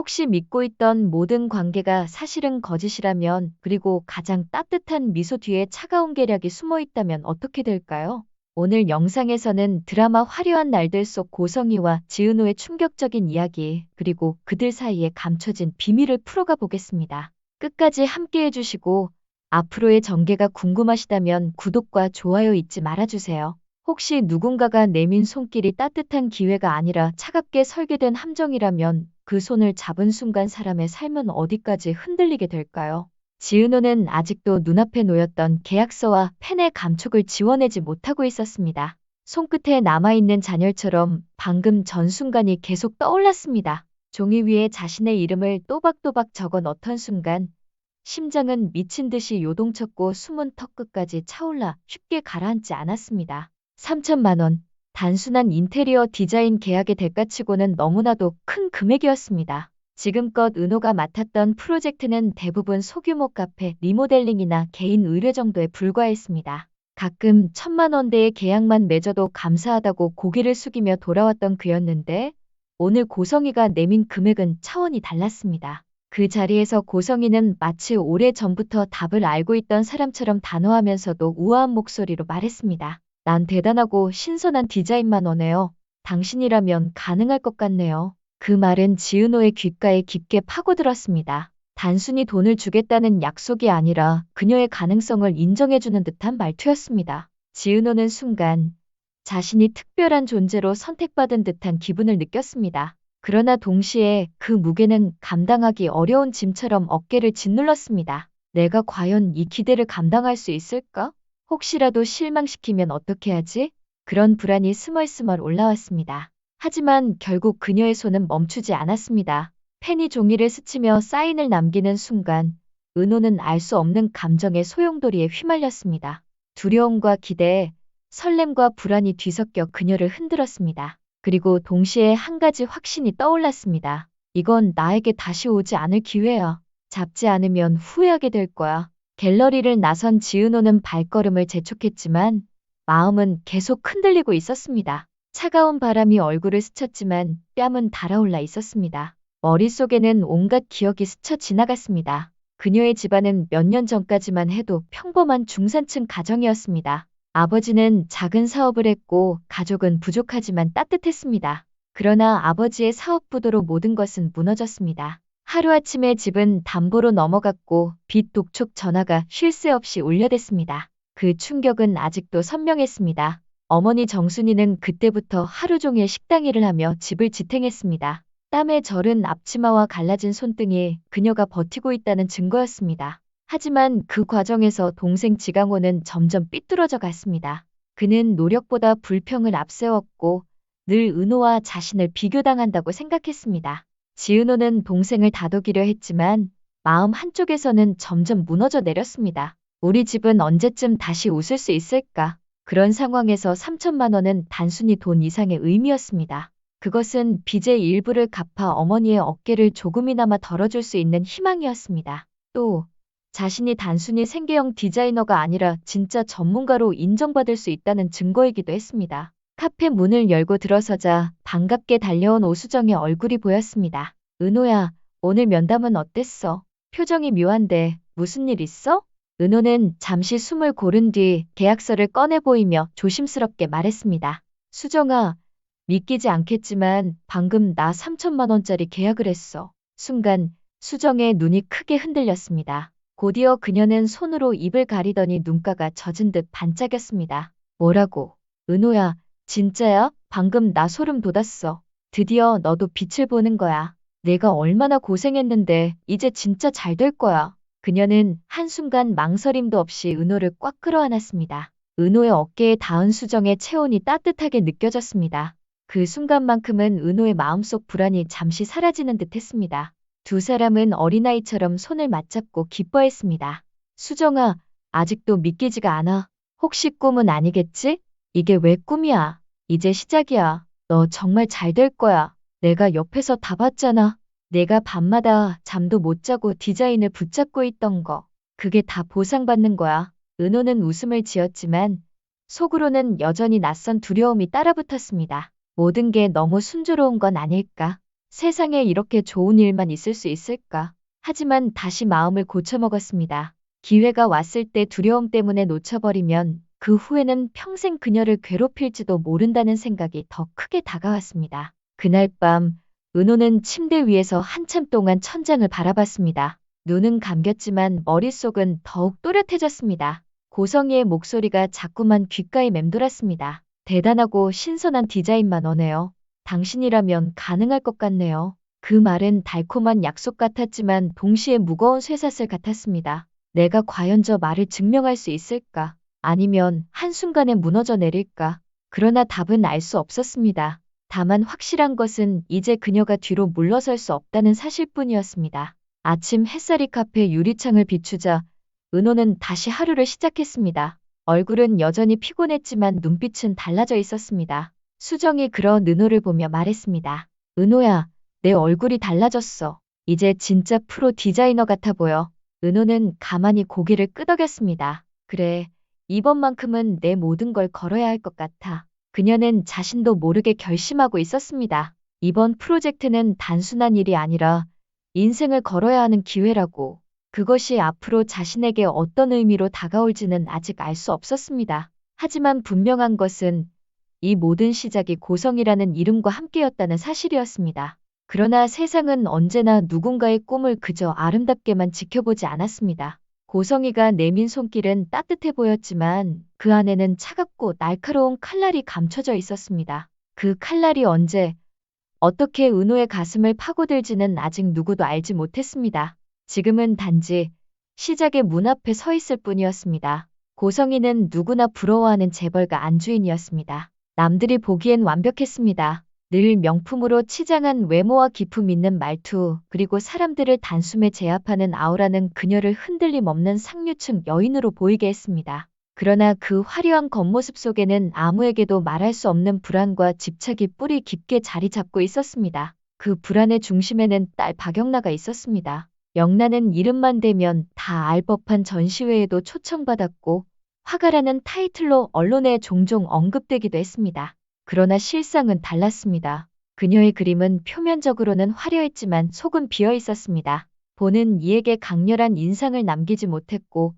혹시 믿고 있던 모든 관계가 사실은 거짓이라면, 그리고 가장 따뜻한 미소 뒤에 차가운 계략이 숨어 있다면 어떻게 될까요? 오늘 영상에서는 드라마 화려한 날들 속 고성희와 지은호의 충격적인 이야기, 그리고 그들 사이에 감춰진 비밀을 풀어가 보겠습니다. 끝까지 함께 해주시고, 앞으로의 전개가 궁금하시다면 구독과 좋아요 잊지 말아주세요. 혹시 누군가가 내민 손길이 따뜻한 기회가 아니라 차갑게 설계된 함정이라면 그 손을 잡은 순간 사람의 삶은 어디까지 흔들리게 될까요? 지은호는 아직도 눈앞에 놓였던 계약서와 펜의 감촉을 지워내지 못하고 있었습니다. 손끝에 남아있는 잔열처럼 방금 전 순간이 계속 떠올랐습니다. 종이 위에 자신의 이름을 또박또박 적어 넣던 순간 심장은 미친 듯이 요동쳤고 숨은 턱끝까지 차올라 쉽게 가라앉지 않았습니다. 3천만 원. 단순한 인테리어 디자인 계약의 대가치고는 너무나도 큰 금액이었습니다. 지금껏 은호가 맡았던 프로젝트는 대부분 소규모 카페, 리모델링이나 개인 의뢰 정도에 불과했습니다. 가끔 1,000만 원대의 계약만 맺어도 감사하다고 고개를 숙이며 돌아왔던 그였는데 오늘 고성희가 내민 금액은 차원이 달랐습니다. 그 자리에서 고성희는 마치 오래전부터 답을 알고 있던 사람처럼 단호하면서도 우아한 목소리로 말했습니다. 난 대단하고 신선한 디자인만 원해요. 당신이라면 가능할 것 같네요. 그 말은 지은호의 귓가에 깊게 파고들었습니다. 단순히 돈을 주겠다는 약속이 아니라 그녀의 가능성을 인정해주는 듯한 말투였습니다. 지은호는 순간 자신이 특별한 존재로 선택받은 듯한 기분을 느꼈습니다. 그러나 동시에 그 무게는 감당하기 어려운 짐처럼 어깨를 짓눌렀습니다. 내가 과연 이 기대를 감당할 수 있을까? 혹시라도 실망시키면 어떻게 하지? 그런 불안이 스멀스멀 올라왔습니다. 하지만 결국 그녀의 손은 멈추지 않았습니다. 펜이 종이를 스치며 사인을 남기는 순간 은호는 알 수 없는 감정의 소용돌이에 휘말렸습니다. 두려움과 기대, 설렘과 불안이 뒤섞여 그녀를 흔들었습니다. 그리고 동시에 한 가지 확신이 떠올랐습니다. 이건 나에게 다시 오지 않을 기회야. 잡지 않으면 후회하게 될 거야. 갤러리를 나선 지은호는 발걸음을 재촉했지만 마음은 계속 흔들리고 있었습니다. 차가운 바람이 얼굴을 스쳤지만 뺨은 달아올라 있었습니다. 머릿속에는 온갖 기억이 스쳐 지나갔습니다. 그녀의 집안은 몇 년 전까지만 해도 평범한 중산층 가정이었습니다. 아버지는 작은 사업을 했고 가족은 부족하지만 따뜻했습니다. 그러나 아버지의 사업 부도로 모든 것은 무너졌습니다. 하루아침에 집은 담보로 넘어갔고 빚 독촉 전화가 쉴 새 없이 울려댔습니다. 그 충격은 아직도 선명했습니다. 어머니 정순이는 그때부터 하루 종일 식당 일을 하며 집을 지탱했습니다. 땀에 절은 앞치마와 갈라진 손등이 그녀가 버티고 있다는 증거였습니다. 하지만 그 과정에서 동생 지강호는 점점 삐뚤어져 갔습니다. 그는 노력보다 불평을 앞세웠고 늘 은호와 자신을 비교당한다고 생각했습니다. 지은호는 동생을 다독이려 했지만 마음 한쪽에서는 점점 무너져 내렸습니다. 우리 집은 언제쯤 다시 웃을 수 있을까? 그런 상황에서 3천만 원은 단순히 돈 이상의 의미였습니다. 그것은 빚의 일부를 갚아 어머니의 어깨를 조금이나마 덜어줄 수 있는 희망이었습니다. 또 자신이 단순히 생계형 디자이너가 아니라 진짜 전문가로 인정받을 수 있다는 증거이기도 했습니다. 카페 문을 열고 들어서자 반갑게 달려온 오수정의 얼굴이 보였습니다. 은호야, 오늘 면담은 어땠어? 표정이 묘한데 무슨 일 있어? 은호는 잠시 숨을 고른 뒤 계약서를 꺼내 보이며 조심스럽게 말했습니다. 수정아, 믿기지 않겠지만 방금 나 3천만 원짜리 계약을 했어. 순간 수정의 눈이 크게 흔들렸습니다. 곧이어 그녀는 손으로 입을 가리더니 눈가가 젖은 듯 반짝였습니다. 뭐라고? 은호야, 진짜야? 방금 나 소름 돋았어. 드디어 너도 빛을 보는 거야. 내가 얼마나 고생했는데 이제 진짜 잘 될 거야. 그녀는 한순간 망설임도 없이 은호를 꽉 끌어안았습니다. 은호의 어깨에 닿은 수정의 체온이 따뜻하게 느껴졌습니다. 그 순간만큼은 은호의 마음속 불안이 잠시 사라지는 듯 했습니다. 두 사람은 어린아이처럼 손을 맞잡고 기뻐했습니다. 수정아, 아직도 믿기지가 않아. 혹시 꿈은 아니겠지? 이게 왜 꿈이야? 이제 시작이야. 너 정말 잘 될 거야. 내가 옆에서 다 봤잖아. 내가 밤마다 잠도 못 자고 디자인을 붙잡고 있던 거. 그게 다 보상받는 거야. 은호는 웃음을 지었지만 속으로는 여전히 낯선 두려움이 따라붙었습니다. 모든 게 너무 순조로운 건 아닐까? 세상에 이렇게 좋은 일만 있을 수 있을까? 하지만 다시 마음을 고쳐먹었습니다. 기회가 왔을 때 두려움 때문에 놓쳐버리면 그 후에는 평생 그녀를 괴롭힐지도 모른다는 생각이 더 크게 다가왔습니다. 그날 밤, 은호는 침대 위에서 한참 동안 천장을 바라봤습니다. 눈은 감겼지만 머릿속은 더욱 또렷해졌습니다. 고성희의 목소리가 자꾸만 귓가에 맴돌았습니다. 대단하고 신선한 디자인만 원해요. 당신이라면 가능할 것 같네요. 그 말은 달콤한 약속 같았지만 동시에 무거운 쇠사슬 같았습니다. 내가 과연 저 말을 증명할 수 있을까? 아니면 한순간에 무너져 내릴까? 그러나 답은 알 수 없었습니다. 다만 확실한 것은 이제 그녀가 뒤로 물러설 수 없다는 사실뿐이었습니다. 아침 햇살이 카페 유리창을 비추자 은호는 다시 하루를 시작했습니다. 얼굴은 여전히 피곤했지만 눈빛은 달라져 있었습니다. 수정이 그런 은호를 보며 말했습니다. 은호야, 내 얼굴이 달라졌어. 이제 진짜 프로 디자이너 같아 보여. 은호는 가만히 고개를 끄덕였습니다. 그래, 이번만큼은 내 모든 걸 걸어야 할 것 같아. 그녀는 자신도 모르게 결심하고 있었습니다. 이번 프로젝트는 단순한 일이 아니라 인생을 걸어야 하는 기회라고. 그것이 앞으로 자신에게 어떤 의미로 다가올지는 아직 알 수 없었습니다. 하지만 분명한 것은 이 모든 시작이 고성이라는 이름과 함께였다는 사실이었습니다. 그러나 세상은 언제나 누군가의 꿈을 그저 아름답게만 지켜보지 않았습니다. 고성이가 내민 손길은 따뜻해 보였지만 그 안에는 차갑고 날카로운 칼날이 감춰져 있었습니다. 그 칼날이 언제, 어떻게 은호의 가슴을 파고들지는 아직 누구도 알지 못했습니다. 지금은 단지 시작의 문 앞에 서 있을 뿐이었습니다. 고성이는 누구나 부러워하는 재벌가 안주인이었습니다. 남들이 보기엔 완벽했습니다. 늘 명품으로 치장한 외모와 기품 있는 말투, 그리고 사람들을 단숨에 제압하는 아우라는 그녀를 흔들림 없는 상류층 여인으로 보이게 했습니다. 그러나 그 화려한 겉모습 속에는 아무에게도 말할 수 없는 불안과 집착이 뿌리 깊게 자리 잡고 있었습니다. 그 불안의 중심에는 딸 박영나가 있었습니다. 영나는 이름만 대면 다 알 법한 전시회에도 초청받았고 화가라는 타이틀로 언론에 종종 언급되기도 했습니다. 그러나 실상은 달랐습니다. 그녀의 그림은 표면적으로는 화려했지만 속은 비어 있었습니다. 보는 이에게 강렬한 인상을 남기지 못했고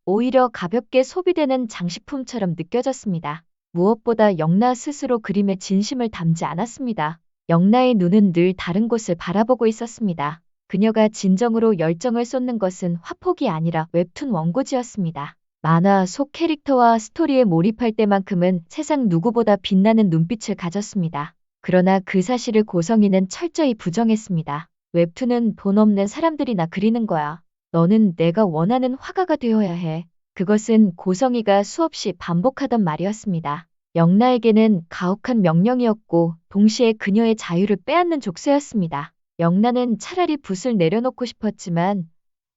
오히려 가볍게 소비되는 장식품처럼 느껴졌습니다. 무엇보다 영나 스스로 그림에 진심을 담지 않았습니다. 영나의 눈은 늘 다른 곳을 바라보고 있었습니다. 그녀가 진정으로 열정을 쏟는 것은 화폭이 아니라 웹툰 원고지였습니다. 만화 속 캐릭터와 스토리에 몰입할 때만큼은 세상 누구보다 빛나는 눈빛을 가졌습니다. 그러나 그 사실을 고성이는 철저히 부정했습니다. 웹툰은 돈 없는 사람들이나 그리는 거야. 너는 내가 원하는 화가가 되어야 해. 그것은 고성이가 수없이 반복하던 말이었습니다. 영나에게는 가혹한 명령이었고 동시에 그녀의 자유를 빼앗는 족쇄였습니다. 영나는 차라리 붓을 내려놓고 싶었지만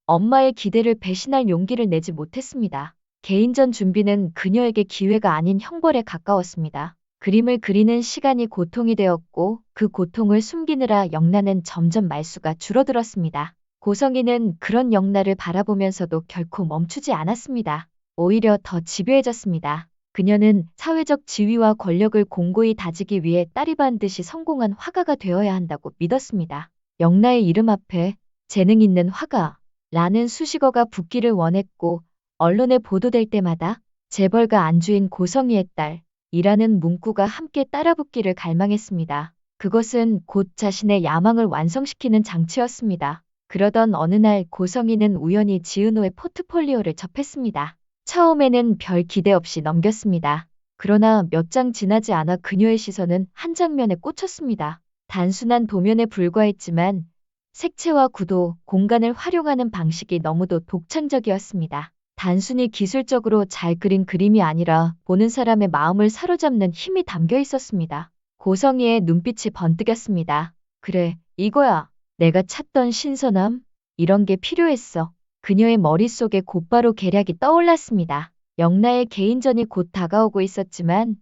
엄마의 기대를 배신할 용기를 내지 못했습니다. 개인전 준비는 그녀에게 기회가 아닌 형벌에 가까웠습니다. 그림을 그리는 시간이 고통이 되었고 그 고통을 숨기느라 영나는 점점 말수가 줄어들었습니다. 고성이는 그런 영나를 바라보면서도 결코 멈추지 않았습니다. 오히려 더 집요해졌습니다. 그녀는 사회적 지위와 권력을 공고히 다지기 위해 딸이 반드시 성공한 화가가 되어야 한다고 믿었습니다. 영나의 이름 앞에 재능 있는 화가 라는 수식어가 붙기를 원했고 언론에 보도될 때마다 재벌가 안주인 고성희의 딸 이라는 문구가 함께 따라붙기를 갈망했습니다. 그것은 곧 자신의 야망을 완성시키는 장치였습니다. 그러던 어느 날 고성희는 우연히 지은호의 포트폴리오를 접했습니다. 처음에는 별 기대 없이 넘겼습니다. 그러나 몇 장 지나지 않아 그녀의 시선은 한 장면에 꽂혔습니다. 단순한 도면에 불과했지만 색채와 구도, 공간을 활용하는 방식이 너무도 독창적이었습니다. 단순히 기술적으로 잘 그린 그림이 아니라 보는 사람의 마음을 사로잡는 힘이 담겨 있었습니다. 고성희의 눈빛이 번뜩였습니다. 그래, 이거야. 내가 찾던 신선함? 이런 게 필요했어. 그녀의 머릿속에 곧바로 계략이 떠올랐습니다. 영나의 개인전이 곧 다가오고 있었지만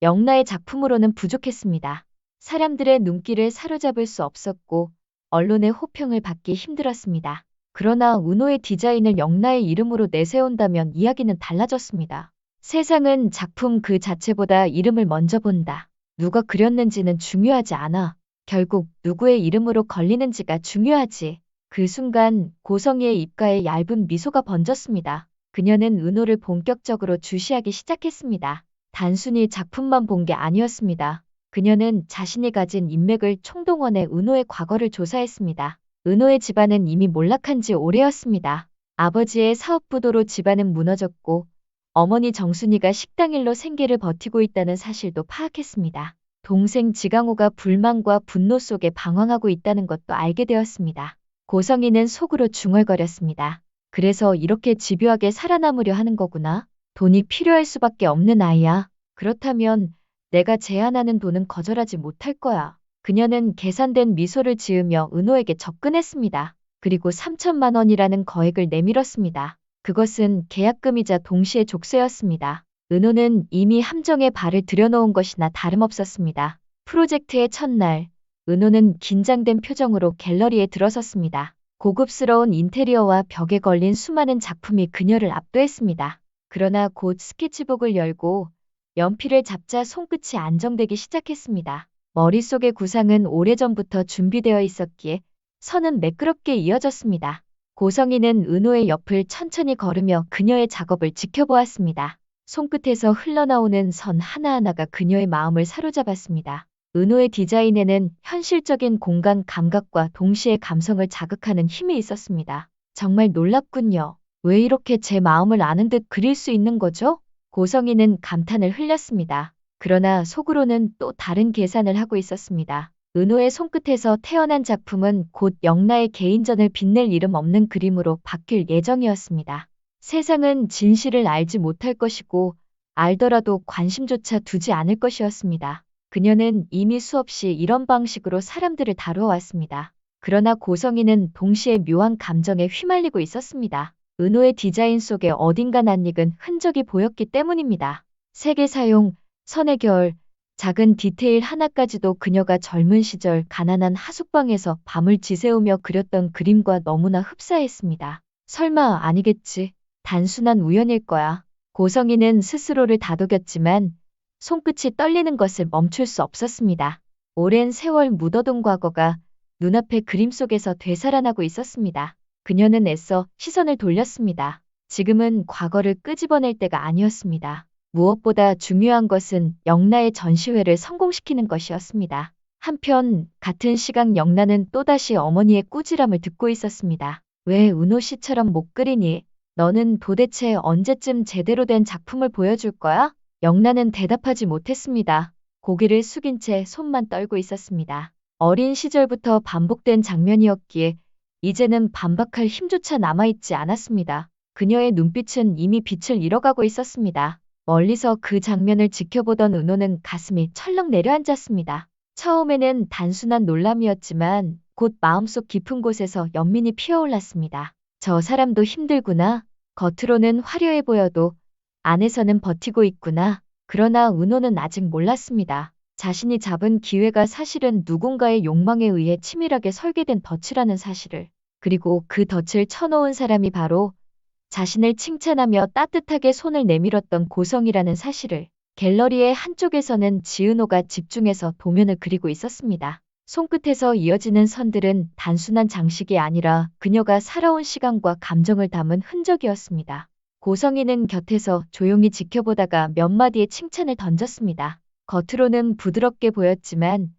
영나의 작품으로는 부족했습니다. 사람들의 눈길을 사로잡을 수 없었고 언론의 호평을 받기 힘들었습니다. 그러나 은호의 디자인을 영나의 이름으로 내세운다면 이야기는 달라졌습니다. 세상은 작품 그 자체보다 이름을 먼저 본다. 누가 그렸는지는 중요하지 않아. 결국 누구의 이름으로 걸리는지가 중요하지. 그 순간 고성이의 입가에 얇은 미소가 번졌습니다. 그녀는 은호를 본격적으로 주시하기 시작했습니다. 단순히 작품만 본 게 아니었습니다. 그녀는 자신이 가진 인맥을 총동원해 은호의 과거를 조사했습니다. 은호의 집안은 이미 몰락한 지 오래였습니다. 아버지의 사업부도로 집안은 무너졌고 어머니 정순이가 식당일로 생계를 버티고 있다는 사실도 파악했습니다. 동생 지강호가 불만과 분노 속에 방황하고 있다는 것도 알게 되었습니다. 고성이는 속으로 중얼거렸습니다. 그래서 이렇게 집요하게 살아남으려 하는 거구나. 돈이 필요할 수밖에 없는 아이야. 그렇다면 내가 제안하는 돈은 거절하지 못할 거야. 그녀는 계산된 미소를 지으며 은호에게 접근했습니다. 그리고 3천만 원이라는 거액을 내밀었습니다. 그것은 계약금이자 동시에 족쇄였습니다. 은호는 이미 함정에 발을 들여놓은 것이나 다름없었습니다. 프로젝트의 첫날, 은호는 긴장된 표정으로 갤러리에 들어섰습니다. 고급스러운 인테리어와 벽에 걸린 수많은 작품이 그녀를 압도했습니다. 그러나 곧 스케치북을 열고 연필을 잡자 손끝이 안정되기 시작했습니다. 머릿속의 구상은 오래전부터 준비되어 있었기에 선은 매끄럽게 이어졌습니다. 고성이는 은호의 옆을 천천히 걸으며 그녀의 작업을 지켜보았습니다. 손끝에서 흘러나오는 선 하나하나가 그녀의 마음을 사로잡았습니다. 은호의 디자인에는 현실적인 공간 감각과 동시에 감성을 자극하는 힘이 있었습니다. 정말 놀랍군요. 왜 이렇게 제 마음을 아는 듯 그릴 수 있는 거죠? 고성이는 감탄을 흘렸습니다. 그러나 속으로는 또 다른 계산을 하고 있었습니다. 은호의 손끝에서 태어난 작품은 곧 영나의 개인전을 빛낼 이름 없는 그림으로 바뀔 예정이었습니다. 세상은 진실을 알지 못할 것이고 알더라도 관심조차 두지 않을 것이었습니다. 그녀는 이미 수없이 이런 방식으로 사람들을 다루어왔습니다. 그러나 고성이는 동시에 묘한 감정에 휘말리고 있었습니다. 은호의 디자인 속에 어딘가 낯익은 흔적이 보였기 때문입니다. 색의 사용, 선의 결, 작은 디테일 하나까지도 그녀가 젊은 시절 가난한 하숙방에서 밤을 지새우며 그렸던 그림과 너무나 흡사했습니다. 설마 아니겠지. 단순한 우연일 거야. 고성이는 스스로를 다독였지만 손끝이 떨리는 것을 멈출 수 없었습니다. 오랜 세월 묻어둔 과거가 눈앞의 그림 속에서 되살아나고 있었습니다. 그녀는 애써 시선을 돌렸습니다. 지금은 과거를 끄집어낼 때가 아니었습니다. 무엇보다 중요한 것은 영나의 전시회를 성공시키는 것이었습니다. 한편 같은 시각 영나는 또다시 어머니의 꾸지람을 듣고 있었습니다. 왜 은호 씨처럼 못 그리니? 너는 도대체 언제쯤 제대로 된 작품을 보여줄 거야? 영나는 대답하지 못했습니다. 고개를 숙인 채 손만 떨고 있었습니다. 어린 시절부터 반복된 장면이었기에 이제는 반박할 힘조차 남아있지 않았습니다. 그녀의 눈빛은 이미 빛을 잃어가고 있었습니다. 멀리서 그 장면을 지켜보던 은호는 가슴이 철렁 내려앉았습니다. 처음에는 단순한 놀람이었지만 곧 마음속 깊은 곳에서 연민이 피어올랐습니다. 저 사람도 힘들구나. 겉으로는 화려해 보여도 안에서는 버티고 있구나. 그러나 은호는 아직 몰랐습니다. 자신이 잡은 기회가 사실은 누군가의 욕망에 의해 치밀하게 설계된 덫이라는 사실을. 그리고 그 덫을 쳐놓은 사람이 바로 자신을 칭찬하며 따뜻하게 손을 내밀었던 고성이라는 사실을. 갤러리의 한쪽에서는 지은호가 집중해서 도면을 그리고 있었습니다. 손끝에서 이어지는 선들은 단순한 장식이 아니라 그녀가 살아온 시간과 감정을 담은 흔적이었습니다. 고성이는 곁에서 조용히 지켜보다가 몇 마디의 칭찬을 던졌습니다. 겉으로는 부드럽게 보였지만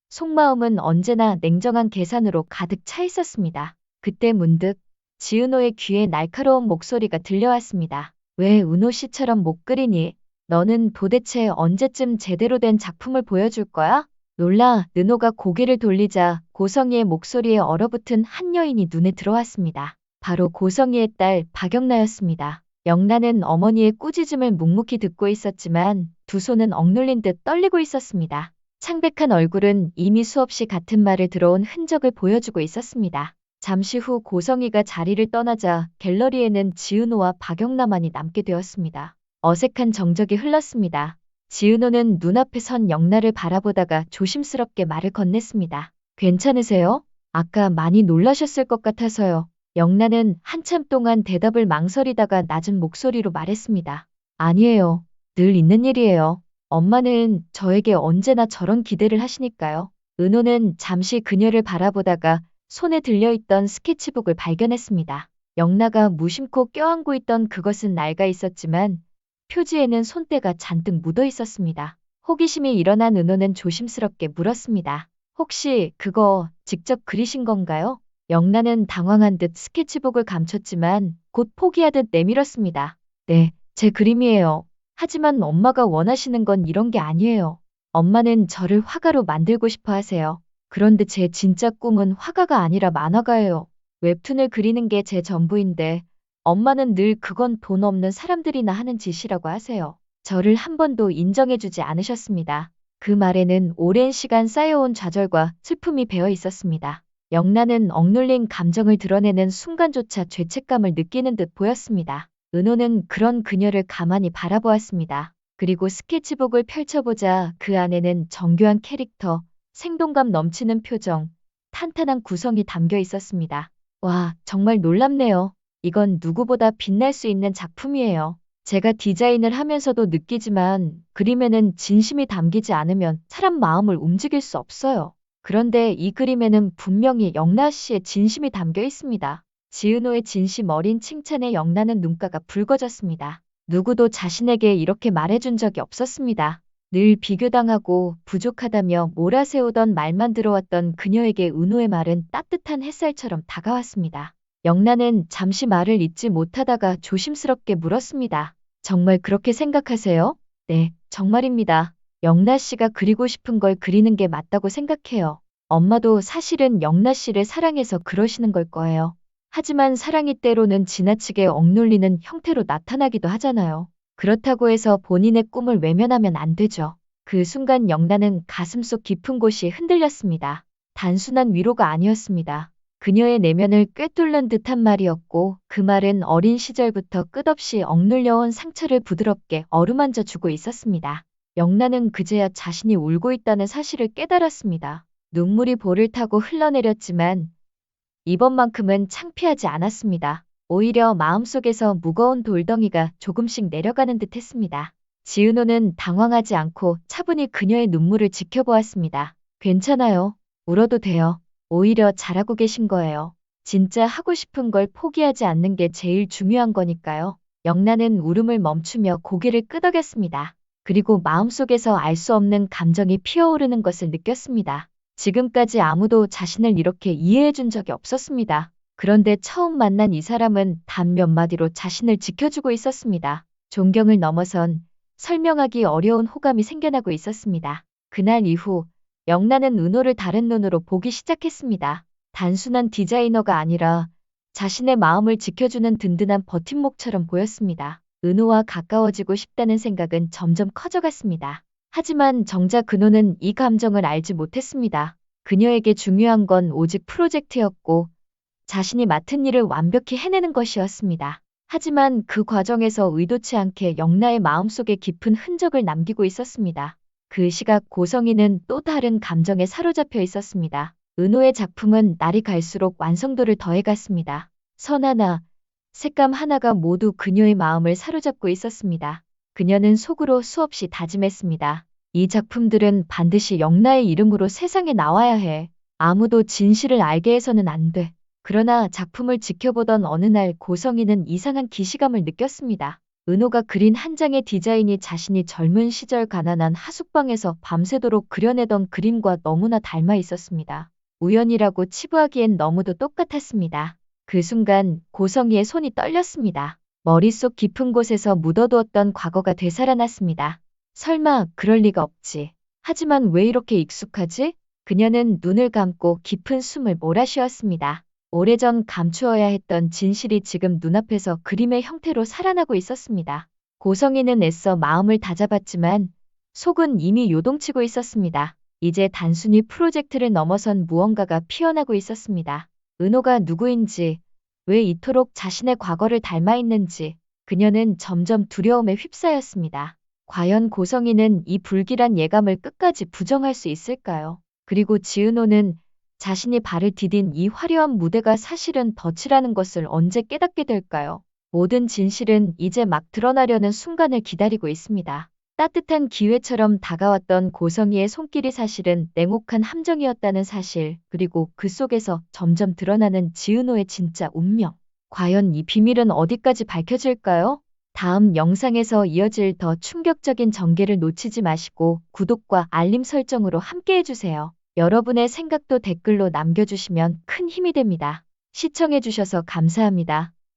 속마음은 언제나 냉정한 계산으로 가득 차 있었습니다. 그때 문득 지은호의 귀에 날카로운 목소리가 들려왔습니다. 왜 은호 씨처럼 못 그리니? 너는 도대체 언제쯤 제대로 된 작품을 보여줄 거야? 놀라 은호가 고개를 돌리자 고성이의 목소리에 얼어붙은 한 여인이 눈에 들어왔습니다. 바로 고성이의 딸 박영나였습니다. 영나는 어머니의 꾸짖음을 묵묵히 듣고 있었지만 두 손은 억눌린 듯 떨리고 있었습니다. 창백한 얼굴은 이미 수없이 같은 말을 들어온 흔적을 보여주고 있었습니다. 잠시 후 고성이가 자리를 떠나자 갤러리에는 지은호와 박영나만이 남게 되었습니다. 어색한 정적이 흘렀습니다. 지은호는 눈앞에 선 영나를 바라보다가 조심스럽게 말을 건넸습니다. 괜찮으세요? 아까 많이 놀라셨을 것 같아서요. 영나는 한참 동안 대답을 망설이다가 낮은 목소리로 말했습니다. 아니에요. 늘 있는 일이에요. 엄마는 저에게 언제나 저런 기대를 하시니까요. 은호는 잠시 그녀를 바라보다가 손에 들려있던 스케치북을 발견했습니다. 영나가 무심코 껴안고 있던 그것은 낡아 있었지만 표지에는 손때가 잔뜩 묻어 있었습니다. 호기심이 일어난 은호는 조심스럽게 물었습니다. 혹시 그거 직접 그리신 건가요? 영나는 당황한 듯 스케치북을 감췄지만 곧 포기하듯 내밀었습니다. 네, 제 그림이에요. 하지만 엄마가 원하시는 건 이런 게 아니에요. 엄마는 저를 화가로 만들고 싶어 하세요. 그런데 제 진짜 꿈은 화가가 아니라 만화가예요. 웹툰을 그리는 게 제 전부인데 엄마는 늘 그건 돈 없는 사람들이나 하는 짓이라고 하세요. 저를 한 번도 인정해주지 않으셨습니다. 그 말에는 오랜 시간 쌓여온 좌절과 슬픔이 배어 있었습니다. 영나는 억눌린 감정을 드러내는 순간조차 죄책감을 느끼는 듯 보였습니다. 은호는 그런 그녀를 가만히 바라보았습니다. 그리고 스케치북을 펼쳐보자 그 안에는 정교한 캐릭터, 생동감 넘치는 표정, 탄탄한 구성이 담겨 있었습니다. 와, 정말 놀랍네요. 이건 누구보다 빛날 수 있는 작품이에요. 제가 디자인을 하면서도 느끼지만 그림에는 진심이 담기지 않으면 사람 마음을 움직일 수 없어요. 그런데 이 그림에는 분명히 영나 씨의 진심이 담겨 있습니다. 지은호의 진심 어린 칭찬에 영나는 눈가가 붉어졌습니다. 누구도 자신에게 이렇게 말해준 적이 없었습니다. 늘 비교당하고 부족하다며 몰아세우던 말만 들어왔던 그녀에게 은호의 말은 따뜻한 햇살처럼 다가왔습니다. 영나는 잠시 말을 잇지 못하다가 조심스럽게 물었습니다. 정말 그렇게 생각하세요? 네, 정말입니다. 영나 씨가 그리고 싶은 걸 그리는 게 맞다고 생각해요. 엄마도 사실은 영나 씨를 사랑해서 그러시는 걸 거예요. 하지만 사랑이 때로는 지나치게 억눌리는 형태로 나타나기도 하잖아요. 그렇다고 해서 본인의 꿈을 외면하면 안 되죠. 그 순간 영나는 가슴속 깊은 곳이 흔들렸습니다. 단순한 위로가 아니었습니다. 그녀의 내면을 꿰뚫는 듯한 말이었고 그 말은 어린 시절부터 끝없이 억눌려온 상처를 부드럽게 어루만져 주고 있었습니다. 영나는 그제야 자신이 울고 있다는 사실을 깨달았습니다. 눈물이 볼을 타고 흘러내렸지만 이번만큼은 창피하지 않았습니다. 오히려 마음속에서 무거운 돌덩이가 조금씩 내려가는 듯 했습니다. 지은호는 당황하지 않고 차분히 그녀의 눈물을 지켜보았습니다. 괜찮아요. 울어도 돼요. 오히려 잘하고 계신 거예요. 진짜 하고 싶은 걸 포기하지 않는 게 제일 중요한 거니까요. 영나는 울음을 멈추며 고개를 끄덕였습니다. 그리고 마음속에서 알 수 없는 감정이 피어오르는 것을 느꼈습니다. 지금까지 아무도 자신을 이렇게 이해해 준 적이 없었습니다. 그런데 처음 만난 이 사람은 단 몇 마디로 자신을 지켜주고 있었습니다. 존경을 넘어선 설명하기 어려운 호감이 생겨나고 있었습니다. 그날 이후 영나는 은호를 다른 눈으로 보기 시작했습니다. 단순한 디자이너가 아니라 자신의 마음을 지켜주는 든든한 버팀목처럼 보였습니다. 은호와 가까워지고 싶다는 생각은 점점 커져갔습니다. 하지만 정작 은호는 이 감정을 알지 못했습니다. 그녀에게 중요한 건 오직 프로젝트였고 자신이 맡은 일을 완벽히 해내는 것이었습니다. 하지만 그 과정에서 의도치 않게 영나의 마음속에 깊은 흔적을 남기고 있었습니다. 그 시각 고성이는 또 다른 감정에 사로잡혀 있었습니다. 은호의 작품은 날이 갈수록 완성도를 더해갔습니다. 선 하나, 색감 하나가 모두 그녀의 마음을 사로잡고 있었습니다. 그녀는 속으로 수없이 다짐했습니다. 이 작품들은 반드시 영나의 이름으로 세상에 나와야 해. 아무도 진실을 알게 해서는 안 돼. 그러나 작품을 지켜보던 어느 날 고성이는 이상한 기시감을 느꼈습니다. 은호가 그린 한 장의 디자인이 자신이 젊은 시절 가난한 하숙방에서 밤새도록 그려내던 그림과 너무나 닮아 있었습니다. 우연이라고 치부하기엔 너무도 똑같았습니다. 그 순간 고성이의 손이 떨렸습니다. 머릿속 깊은 곳에서 묻어두었던 과거가 되살아났습니다. 설마 그럴 리가 없지. 하지만 왜 이렇게 익숙하지? 그녀는 눈을 감고 깊은 숨을 몰아쉬었습니다. 오래전 감추어야 했던 진실이 지금 눈앞에서 그림의 형태로 살아나고 있었습니다. 고성이는 애써 마음을 다잡았지만 속은 이미 요동치고 있었습니다. 이제 단순히 프로젝트를 넘어선 무언가가 피어나고 있었습니다. 은호가 누구인지, 왜 이토록 자신의 과거를 닮아 있는지 그녀는 점점 두려움에 휩싸였습니다. 과연 고성이는 이 불길한 예감을 끝까지 부정할 수 있을까요? 그리고 지은호는 자신이 발을 디딘 이 화려한 무대가 사실은 덫이라는 것을 언제 깨닫게 될까요? 모든 진실은 이제 막 드러나려는 순간을 기다리고 있습니다. 따뜻한 기회처럼 다가왔던 고성희의 손길이 사실은 냉혹한 함정이었다는 사실, 그리고 그 속에서 점점 드러나는 지은호의 진짜 운명. 과연 이 비밀은 어디까지 밝혀질까요? 다음 영상에서 이어질 더 충격적인 전개를 놓치지 마시고 구독과 알림 설정으로 함께 해주세요. 여러분의 생각도 댓글로 남겨주시면 큰 힘이 됩니다. 시청해주셔서 감사합니다.